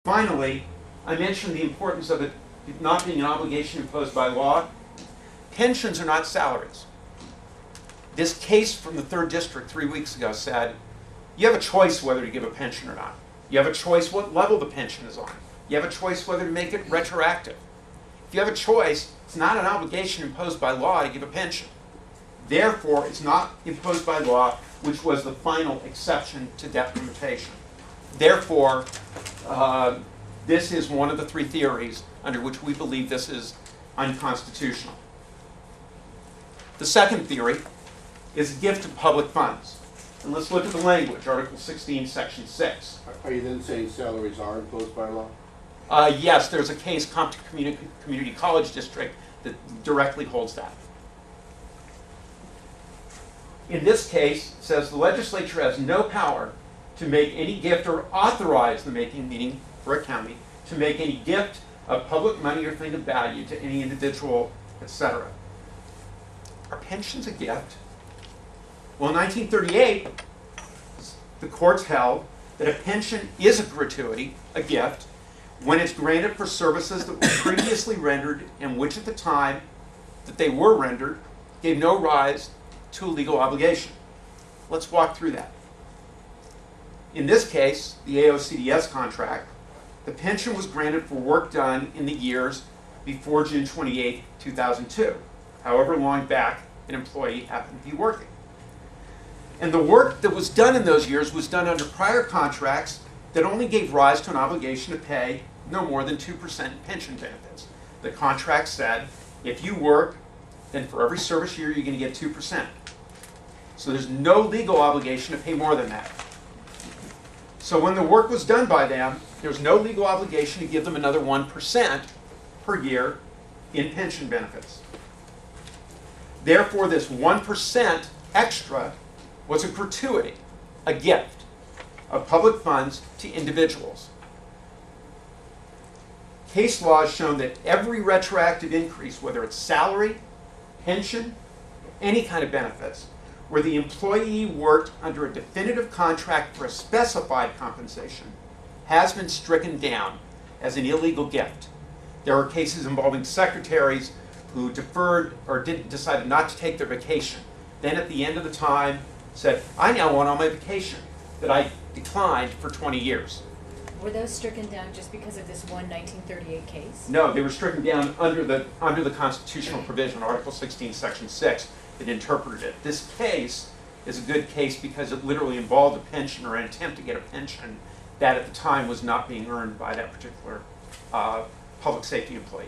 Finally, I mentioned the importance of it not being an obligation imposed by law. Pensions are not salaries. This case from the 3rd District 3 weeks ago said, you have a choice whether to give a pension or not. You have a choice what level the pension is on. You have a choice whether to make it retroactive. If you have a choice, it's not an obligation imposed by law to give a pension. Therefore, it's not imposed by law, which was the final exception to debt limitation. Therefore, this is one of the 3 theories under which we believe this is unconstitutional. The second theory is a gift of public funds. And let's look at the language, Article 16, Section 6. Are you then saying salaries are imposed by law? Yes, there's a case, Compton Community College District, that directly holds that. In this case, it says the legislature has no power to make any gift or authorize the making, meaning for a county, to make any gift of public money or thing of value to any individual, etc. Are pensions a gift? Well, in 1938, the courts held that a pension is a gratuity, a gift, when it's granted for services that were previously rendered and which at the time that they were rendered gave no rise to a legal obligation. Let's walk through that. In this case, the AOCDS contract, the pension was granted for work done in the years before June 28, 2002, however long back an employee happened to be working. And the work that was done in those years was done under prior contracts that only gave rise to an obligation to pay no more than 2% pension benefits. The contract said, if you work, then for every service year you're going to get 2%. So there's no legal obligation to pay more than that. So when the work was done by them, there's no legal obligation to give them another 1% per year in pension benefits. Therefore, this 1% extra was a gratuity, a gift of public funds to individuals. Case law has shown that every retroactive increase, whether it's salary, pension, any kind of benefits, where the employee worked under a definitive contract for a specified compensation, has been stricken down as an illegal gift. There are cases involving secretaries who deferred or decided not to take their vacation. Then at the end of the time said, I now want all my vacation that I declined for 20 years. Were those stricken down just because of this one 1938 case? No, they were stricken down under the constitutional provision, Article 16, Section 6, that interpreted it. This case is a good case because it literally involved a pension or an attempt to get a pension that at the time was not being earned by that particular public safety employee.